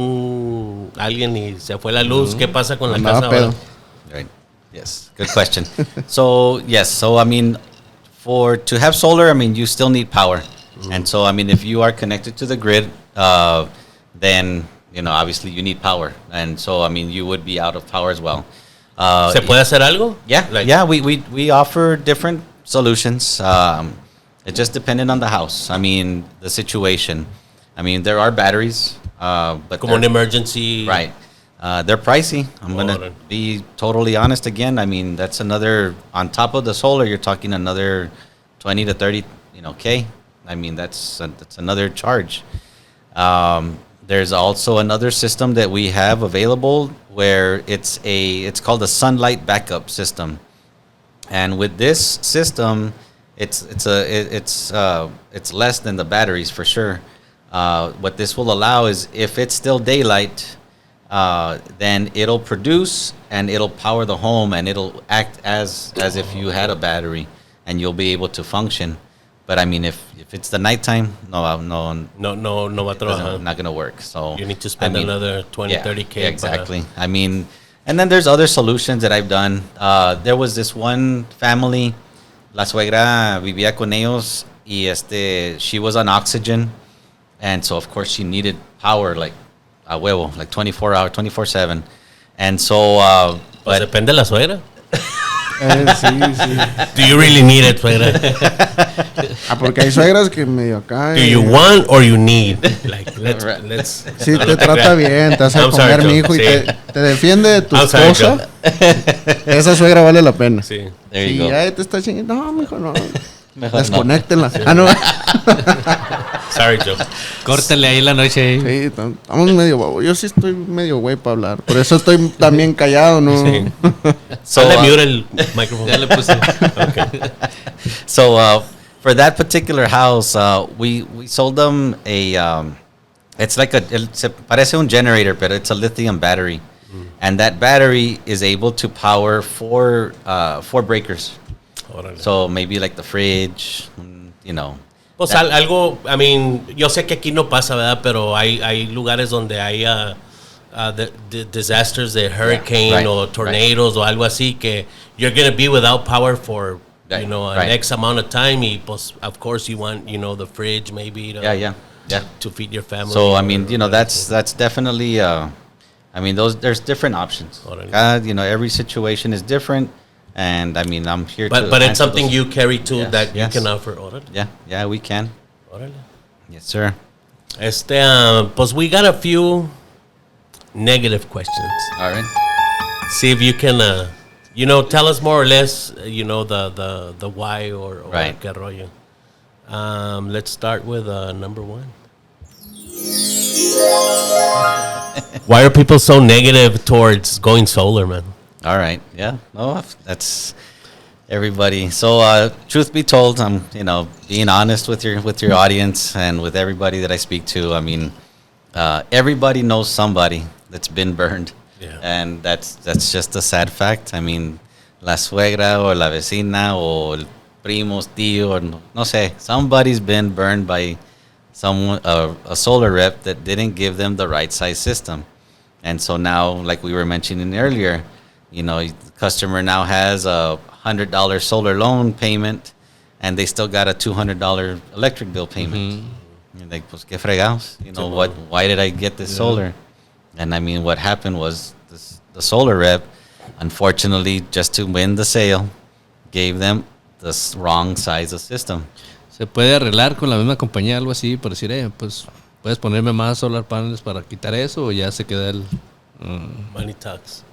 alguien y se fue la luz. ¿Qué pasa con la casa ahora? Right. Yes. Good question. So I mean, to have solar, I mean, you still need power. And so, I mean, if you are connected to the grid, then, obviously you need power. And so, I mean, you would be out of power as well. ¿Se puede hacer algo? Yeah, we offer different solutions. It just depended on the house. I mean, the situation. I mean, there are batteries, but como an emergency. Right. They're pricey. I'm going to be totally honest again. I mean, that's another, on top of the solar, you're talking another 20 to 30, K. I mean, that's another charge. There's also another system that we have available where it's called a sunlight backup system. And with this system, it's less than the batteries for sure. What this will allow is if it's still daylight, then it'll produce and it'll power the home and it'll act as if you had a battery and you'll be able to function. But I mean, if it's the nighttime, no va a trabajar. Not going to work. So you need to spend another 20, 30K. Yeah, exactly. I mean, and then there's other solutions that I've done. There was this one family, la suegra vivía con ellos y she was on oxygen. And so, of course, she needed power like a huevo, like 24/7. And so, pues depende de la suegra. Sí. Do you really need it, suegra? Porque hay suegras que medio acá. Do you want or you need? Like, let's. Sí, te trata bien, te hace comer, mijo, y te defiende de tu esposa. Esa suegra vale la pena. Sí. Y ya te está chingando. No, mijo, no. Desconéctenla. No. Sorry, Joe. Córtale ahí la noche. Sí, estamos medio babos. Yo sí estoy medio güey para hablar. Por eso estoy también callado, ¿no? Sí. Solo mute el micrófono. Ya le puse. Okay. So, for that particular house, we sold them a. It's like parece un generator, but it's a lithium battery, and that battery is able to power four breakers. So maybe like the fridge, you know. Pues algo, I mean, yo sé que aquí no pasa, ¿verdad? Pero hay lugares donde hay the disasters de hurricane or tornadoes o algo así que you're going to be without power for, you know, an X amount of time. Y pues, of course, you want, you know, the fridge maybe to feed your family. So, I mean, you know, that's definitely, I mean, there's different options. You know, every situation is different. And I mean, I'm here but it's something you carry too that you can offer. Yeah, we can. Yes, sir. Pues we got a few negative questions. All right. See if you can, you know, tell us more or less, you know, the why or qué rollo. Let's start with number one. Why are people so negative towards going solar, man? All right. Yeah. No, that's everybody. So, truth be told, I'm, you know, being honest with your audience and with everybody that I speak to. I mean, everybody knows somebody that's been burned, and that's just a sad fact. I mean, la suegra or la vecina or el primos, tío, or no sé, somebody's been burned by someone, a solar rep that didn't give them the right size system, and so now, like we were mentioning earlier. You know, the customer now has a $100 solar loan payment, and they still got a $200 electric bill payment. You're like, pues qué fregados? You know what? Why did I get this solar? And I mean, what happened was the solar rep, unfortunately, just to win the sale, gave them the wrong size of system. Se puede arreglar con la misma compañía, algo así, por decir, pues puedes ponerme más solar panels para quitar eso, o ya se queda el money talks.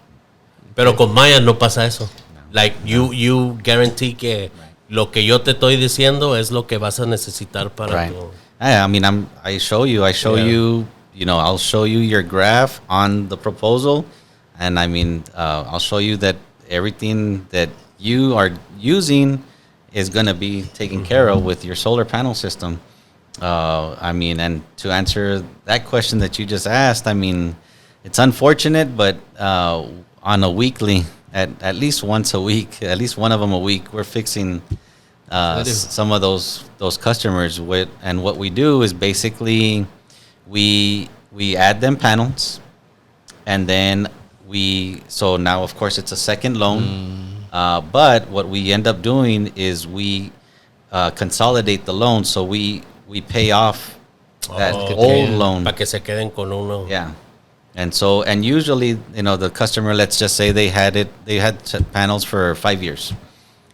Pero con Mayan no pasa eso. Like, you guarantee que lo que yo te estoy diciendo es lo que vas a necesitar para tu... I mean, I show you, you know, I'll show you your graph on the proposal. And I mean, I'll show you that everything that you are using is going to be taken care of with your solar panel system. I mean, and to answer that question that you just asked, I mean, it's unfortunate, but... on a weekly, at least once a week, at least one of them a week, we're fixing some of those customers with, and what we do is basically we add them panels, and then so now of course it's a second loan, but what we end up doing is we consolidate the loan, so we pay off that old loan. Para que se queden con uno. Yeah. And usually, you know, the customer, let's just say they had panels for 5 years.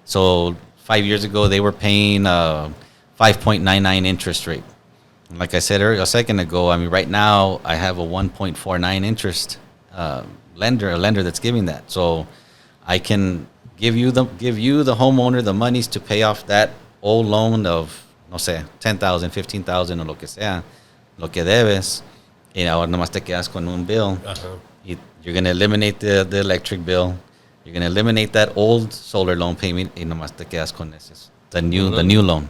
So 5 years ago, they were paying 5.99 interest rate. Like I said a second ago, I mean, right now I have a 1.49 interest lender that's giving that. So I can give you the homeowner the monies to pay off that old loan of, no sé, 10,000, 15,000 o lo que sea, lo que debes. Y ahora nomás te quedas con un bill. You're going to eliminate the electric bill. You're going to eliminate that old solar loan payment. Y nomás te quedas con ese, the new loan.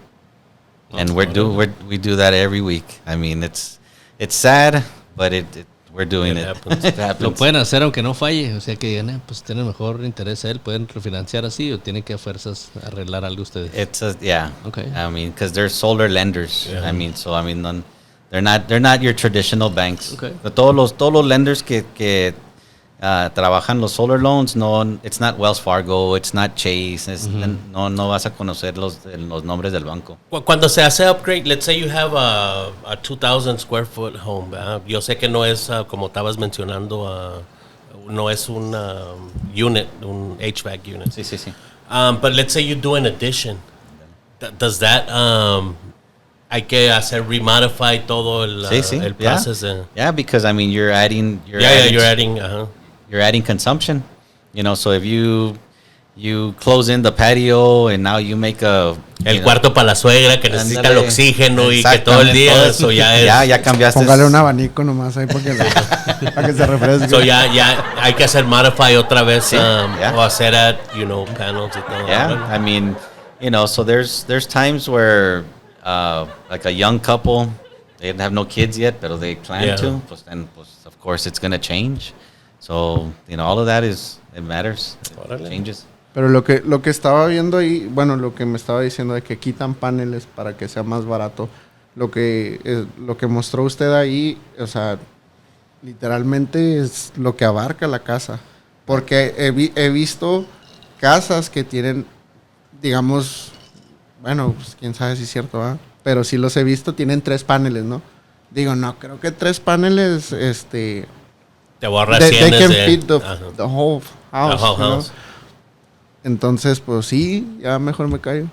And we do that every week. I mean, it's sad, but we're doing it. It happens. Lo pueden hacer aunque no falle. O sea que digan, pues tienen mejor interés él. Pueden refinanciar así o tienen que a fuerzas arreglar algo ustedes. Okay. I mean, because they're solar lenders. I mean, so I mean, they're not your traditional banks. Okay. Todos los lenders que trabajan los solar loans, no, it's not Wells Fargo, it's not Chase, no vas a conocer los nombres del banco. Cuando se hace upgrade, let's say you have a 2,000 square foot home, ¿verdad? Yo sé que no es, como estabas mencionando, no es un unit, un HVAC unit. Sí. But let's say you do an addition. Does that... hay que hacer remodify todo el process. Yeah, because I mean you're adding consumption. You know, so if you close in the patio and now you make el cuarto para la suegra que necesita el oxígeno y que todo el día eso ya cambiaste. Póngale un abanico nomás ahí para que se refresque. So ya hay que hacer modify otra vez o hacer panels y todo. Yeah, I mean you know, so there's times where like a young couple, they didn't have no kids yet, but they plan to. Pues, and pues, of course, it's gonna change. So you know, all of that it matters. It changes. Pero lo que estaba viendo ahí, bueno, lo que me estaba diciendo de que quitan paneles para que sea más barato, lo que mostró usted ahí, o sea, literalmente es lo que abarca la casa. Porque he visto casas que tienen, digamos, bueno, pues quién sabe si es cierto, ¿verdad? Pero sí los he visto, tienen 3 paneles, ¿no? Digo, no, creo que 3 paneles, te borra they can fit the whole house. The whole house. Entonces, pues sí, ya mejor me callo.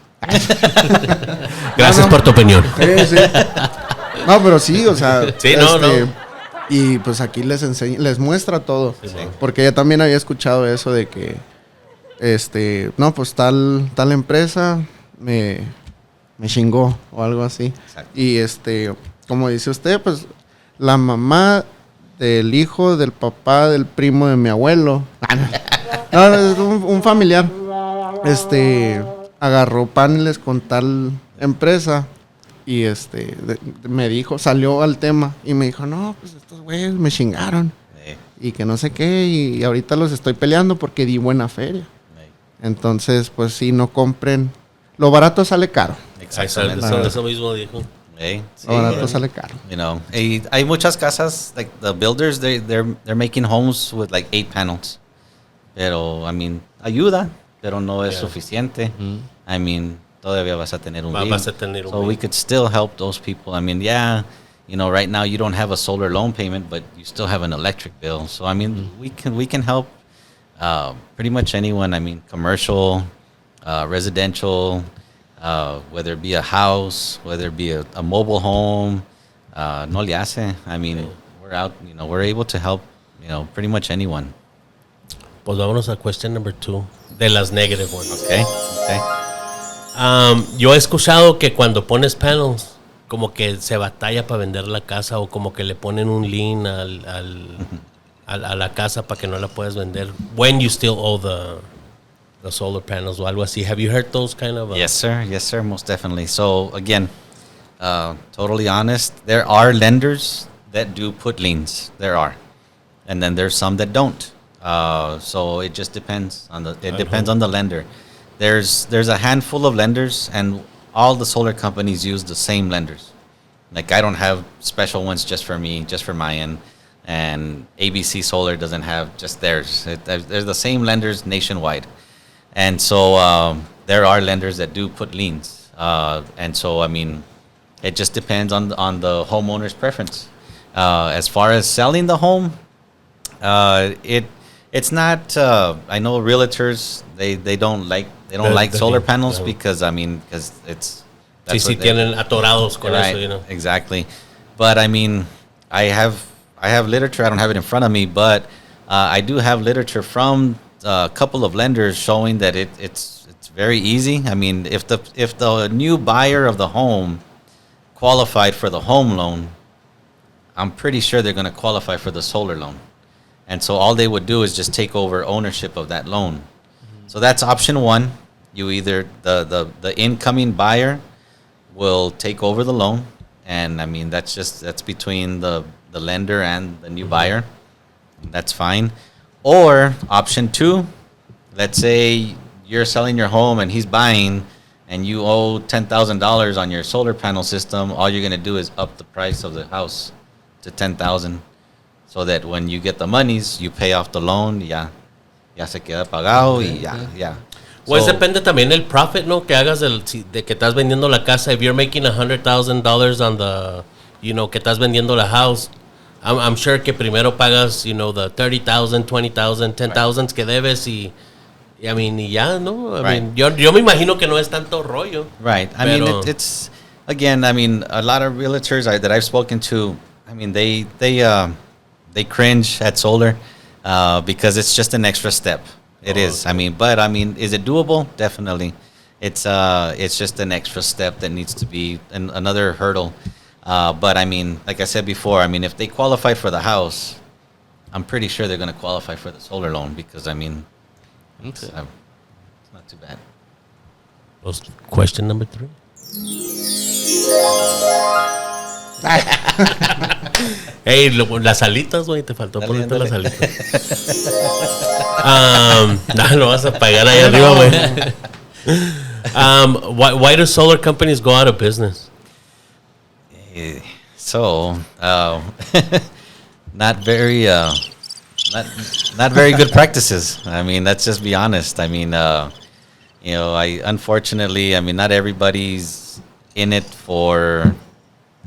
Gracias por tu opinión. Sí. No, pero sí, o sea. Sí, no. Y pues aquí les muestra todo. Sí. Porque yo también había escuchado eso de que, no, pues tal empresa me chingó o algo así. Exacto. Y como dice usted, pues la mamá del hijo del papá del primo de mi abuelo. No, es un familiar. Agarró paneles con tal empresa y me dijo, salió al tema y me dijo, no, pues estos güeyes me chingaron y que no sé qué, y ahorita los estoy peleando porque di buena feria. Entonces, pues sí, no compren. Lo barato sale caro. Exactamente. Eso mismo dijo. Lo barato sale caro. You know, hay muchas casas, like the builders, they're making homes with like 8 panels. Pero, I mean, ayuda, pero no es suficiente. I mean, todavía vas a tener un bill. So we could still help those people. I mean, yeah, you know, right now you don't have a solar loan payment, but you still have an electric bill. So, I mean, we can help pretty much anyone. I mean, commercial, residential, whether it be a house, whether it be a mobile home, no le hace. I mean, we're out, you know, we're able to help, you know, pretty much anyone. Pues vámonos a question number 2, de las negative ones. Okay. Yo he escuchado que cuando pones panels, como que se batalla para vender la casa o como que le ponen un lien a la casa para que no la puedas vender when you still owe the solar panels o algo así. Have you heard those kind of? Yes, sir, most definitely. So again, totally honest, there are lenders that do put liens. There are, and then there's some that don't. So it just depends on the lender. There's a handful of lenders, and all the solar companies use the same lenders. Like I don't have special ones just for me, just for Mayan, and ABC Solar doesn't have just theirs. There's the same lenders nationwide, and so there are lenders that do put liens. And so I mean, it just depends on the homeowner's preference. As far as selling the home, it's not. I know realtors they don't like solar panels because it's. Sí, tienen atorados con right, eso, you know. Exactly, but I mean, I have literature. I don't have it in front of me, but I do have literature from a couple of lenders showing that it's very easy. I mean, if the new buyer of the home qualified for the home loan, I'm pretty sure they're going to qualify for the solar loan. And so all they would do is just take over ownership of that loan. Mm-hmm. So that's option one. You either the incoming buyer will take over the loan, and I mean that's between the lender and the new buyer. That's fine. Or option two, let's say you're selling your home and he's buying, and you owe $10,000 on your solar panel system. All you're gonna do is up the price of the house to $10,000. So that when you get the monies, you pay off the loan, ya se queda pagado y ya. Pues depende también el profit, ¿no? Que hagas de que estás vendiendo la casa. If you're making $100,000 on the, you know, que estás vendiendo la house, I'm sure que primero pagas, you know, the $30,000, $20,000, $10,000 que debes y I mean, y ya, ¿no? I mean, yo me imagino que no es tanto rollo. Right. I mean, it's again, I mean, a lot of realtors that I've spoken to, I mean, they cringe at solar because it's just an extra step. It is. Okay. I mean, but I mean, is it doable? Definitely. It's just an extra step that needs to be another hurdle. But I mean, like I said before, I mean, if they qualify for the house, I'm pretty sure they're going to qualify for the solar loan because I mean, it's not too bad. Pues, question number 3. Hey, las alitas, güey, te faltó ponerte las alitas. No, lo vas a pagar ahí arriba, güey. Why do solar companies go out of business? So, not very good practices. I mean, let's just be honest. I mean, unfortunately, I mean, not everybody's in it for,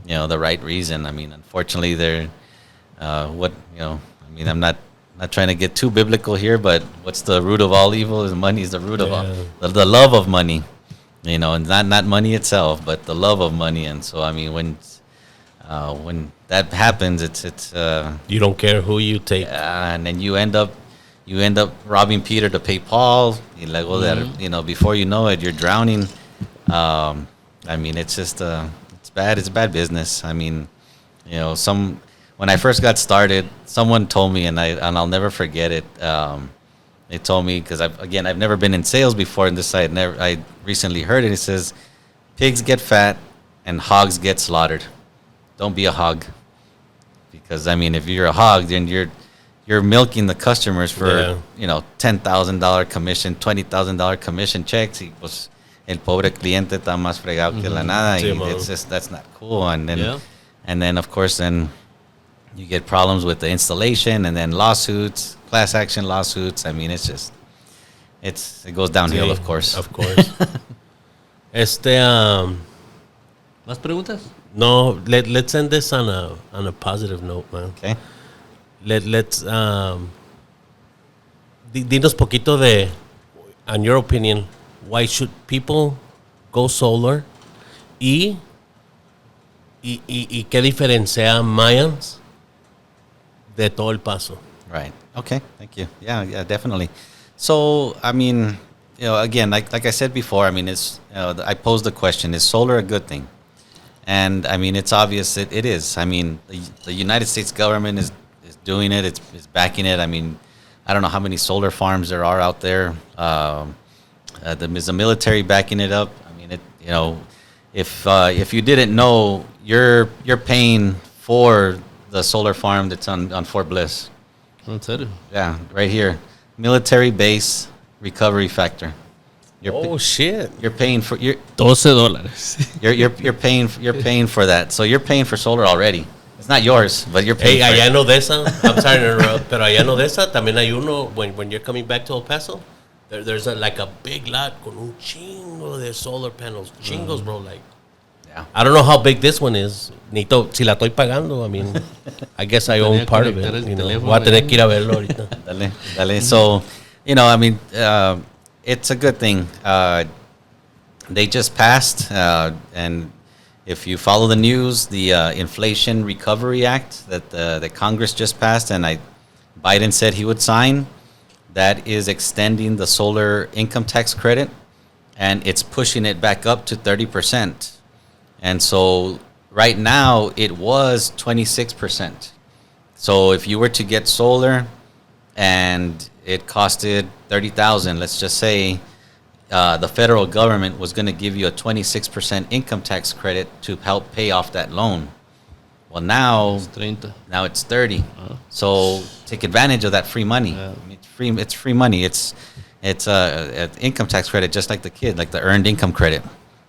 the right reason. I mean, unfortunately, they're, I mean, I'm not trying to get too biblical here, but what's the root of all evil? Is money is the root of all, the love of money, and not money itself, but the love of money. And so, I mean, when that happens, it's you don't care who you take, and then you end up robbing Peter to pay Paul. Before you know it, you're drowning. I mean, it's just it's bad. It's bad business. I mean, when I first got started, someone told me, and I'll never forget it. They told me, because I've never been in sales before, and I recently heard it. It says, pigs get fat and hogs get slaughtered. Don't be a hog, because I mean, if you're a hog, then you're milking the customers for $10,000 commission, $20,000 commission checks. Y pues el pobre cliente está más fregado que la nada. Sí, it's just, that's not cool. And then of course then you get problems with the installation, and then lawsuits, class action lawsuits. I mean, it goes downhill, of course. Of course. ¿Más preguntas? No, let's end this on a positive note, man. Okay. Let's dinos poquito de, in your opinion, why should people go solar y qué diferencia Mayans de todo el Paso. Right. Okay. Thank you. Yeah, definitely. So, I mean, again, like I said before, I mean, I posed the question: is solar a good thing? And I mean, it's obvious it is. I mean, the United States government is doing it. It's backing it. I mean, I don't know how many solar farms there are out there. Is the military backing it up? I mean, if you didn't know, you're paying for the solar farm that's on Fort Bliss. Yeah, right here, military base recovery factor. Shit! You're paying for $12. You're paying for that. So you're paying for solar already. It's not yours, but you're paying. Hey, allá en Odessa, I'm sorry to interrupt, pero allá en Odessa también hay uno when you're coming back to El Paso. There's like a big lot con un chingo de solar panels, chingos, bro. Like, yeah. I don't know how big this one is. Si la estoy pagando, I mean, I guess I own part of it. Voy a tener que ir a verlo ahorita. Dale. So, I mean, it's a good thing. They just passed, and if you follow the news, the Inflation Recovery Act that Congress just passed, and Biden said he would sign, that is extending the solar income tax credit, and it's pushing it back up to 30%. And so right now it was 26%. So if you were to get solar and it costed $30,000, let's just say, the federal government was going to give you a 26% income tax credit to help pay off that loan. Well, now it's 30. So take advantage of that free money. Yeah. I mean, it's free money. It's an income tax credit, just like the kid, like the earned income credit.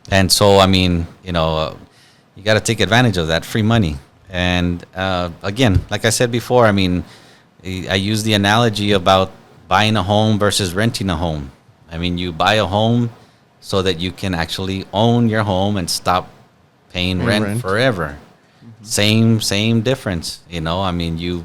And so, I mean, you got to take advantage of that free money. And again, like I said before, I mean, I use the analogy about buying a home versus renting a home. I mean, you buy a home so that you can actually own your home and stop paying rent forever. Mm-hmm. Same difference. I mean, you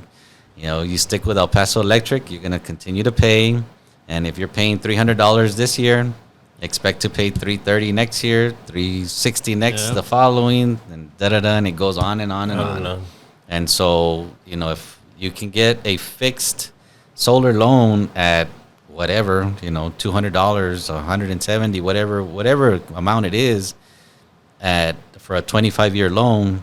stick with El Paso Electric, you're going to continue to pay. And if you're paying $300 this year, expect to pay $330 next year, $360 the following, and and it goes on and on and on. And so, if you can get a fixed solar loan at whatever, $200, $170, whatever amount it is, for a 25-year loan,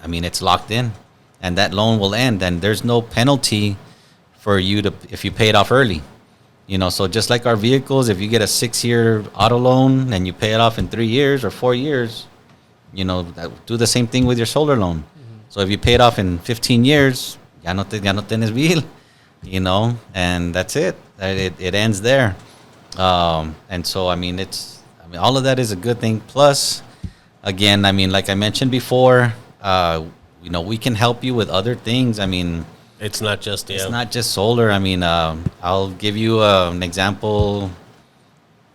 I mean, it's locked in, and that loan will end, and there's no penalty for you if you pay it off early. You know, so just like our vehicles, if you get a 6-year auto loan and you pay it off in 3 years or 4 years, you know, do the same thing with your solar loan. So if you pay it off in 15 years, ya no tienes bill, you know, and that's it. It ends there. And so, I mean, all of that is a good thing. Plus, again, I mean, like I mentioned before, you know, we can help you with other things. I mean, it's not just solar. I mean, I'll give you an example.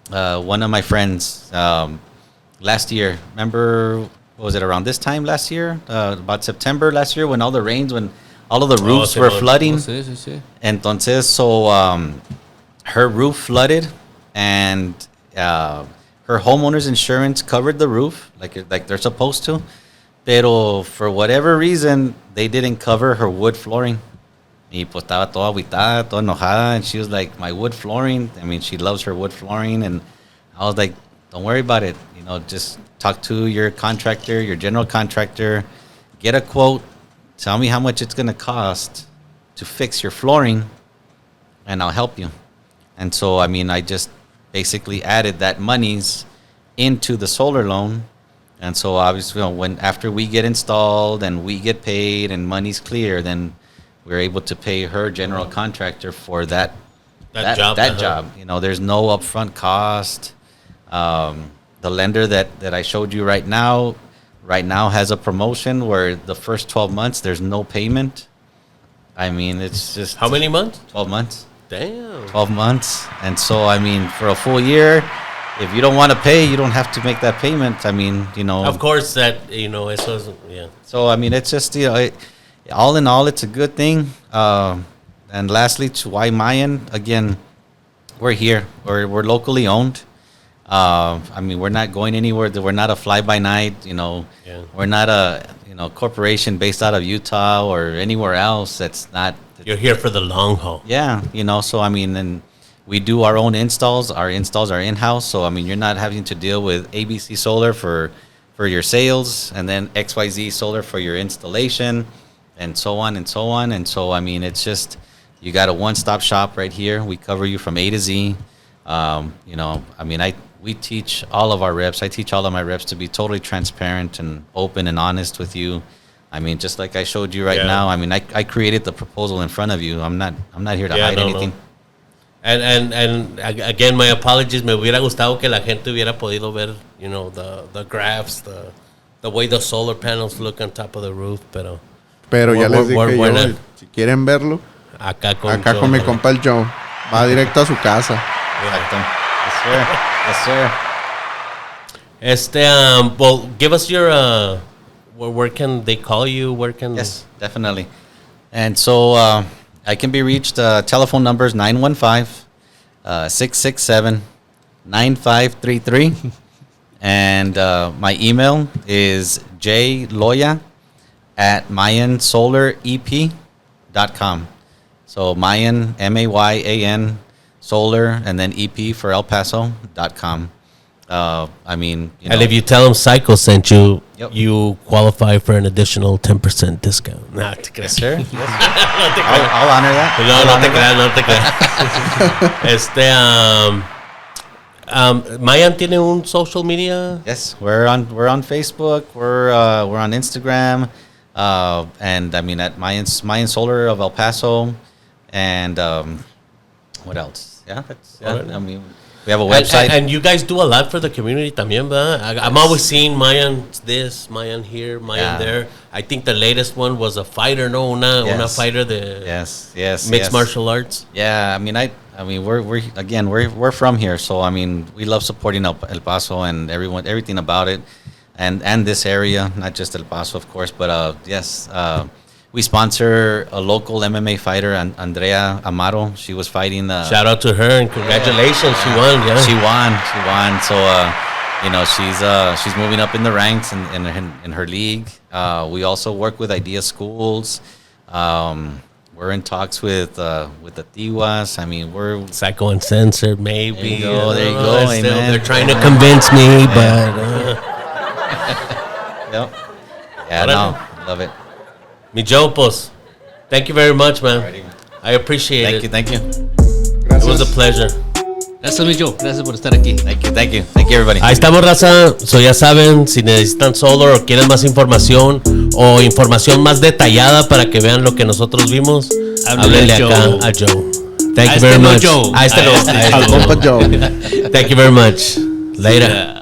One of my friends last year, remember, what was it, around this time last year? About September last year, when all the rains, when all of the roofs were flooding. Entonces, so her roof flooded, and her homeowner's insurance covered the roof like they're supposed to. Pero for whatever reason, they didn't cover her wood flooring. Y pues estaba toda agüitada, toda enojada, and she was like, my wood flooring, I mean, she loves her wood flooring, and I was like, don't worry about it. You know, just talk to your contractor, your general contractor, get a quote, tell me how much it's going to cost to fix your flooring, and I'll help you. And so, I mean, I just basically added that monies into the solar loan. And so, obviously, you know, after we get installed and we get paid and money's clear, then we're able to pay her general contractor for that job. You know, there's no upfront cost. The lender that I showed you right now has a promotion where the first 12 months there's no payment. I mean, it's just how many months? 12 months. Damn. 12 months. And so, I mean, for a full year, if you don't want to pay, you don't have to make that payment. I mean, you know. Of course, that, you know, eso is, yeah. So, I mean, it's just, you know, all in all, it's a good thing. And lastly, to why Mayan, again, we're here. We're locally owned. I mean, we're not going anywhere. We're not a fly-by-night, you know. Yeah. We're not a, you know, corporation based out of Utah or anywhere else. That's not. You're here for the long haul. Yeah, you know, so, I mean, and we do our own installs. Our installs are in-house. So, I mean, you're not having to deal with ABC Solar for your sales, and then XYZ Solar for your installation, and so on and so on. And so, I mean, it's just, you got a one-stop shop right here. We cover you from A to Z. You know, I mean, we teach all of our reps. I teach all of my reps to be totally transparent and open and honest with you. I mean, just like I showed you right now. I mean, I created the proposal in front of you. I'm not here to hide anything. No. And again, my apologies. Me hubiera gustado que la gente hubiera podido ver, you know, the graphs, the way the solar panels look on top of the roof, pero ya les dije yo, si quieren verlo, acá con mi compa el Joe, va directo a su casa. Exacto. Yes, sir. Well, give us your, where can they call you? Yes, definitely. And so I can be reached, telephone numbers 915-667-9533. And my email is jloya@mayansolarep.com. So Mayan, Mayan, Solar, and then EP for El Paso.com. I mean, you know, and if you tell them Psycho sent you, Yep. you qualify for an additional 10% discount. Nah, te creas. yes, sir. Yes, sir. I'll honor that. No te creas. Mayan tiene un social media. Yes, we're on Facebook. We're on Instagram, and I mean at Mayan Solar of El Paso, and what else? Yeah, I mean, we have a website. And you guys do a lot for the community también, ¿verdad? I'm always seeing Mayan this, Mayan here, Mayan there. I think the latest one was a fighter, no? Una fighter, the mixed martial arts. Yeah, I mean, we're from here, so I mean, we love supporting El Paso and everything about it, and this area, not just El Paso, of course, but we sponsor a local MMA fighter, Andrea Amaro. She was fighting. Shout out to her and congratulations, she won. Yeah, she won. So you know, she's moving up in the ranks in her league. We also work with Idea Schools. We're in talks with the Tiwas. I mean, we're Psycho Uncensored, maybe. There you go. They're trying to convince me, but. Yep. Yeah, no, love it. Mi Joe, pues, thank you very much, man. I appreciate it. Thank you. Gracias. was a pleasure. Gracias, mi Joe. Gracias por estar aquí. Thank you, everybody. Ahí estamos, raza. So ya saben, si necesitan solar o quieren más información o información más detallada para que vean lo que nosotros vimos, háblenle acá a Joe. Thank you very much. Joe. Al compa Joe. Thank you very much. Later. Yeah.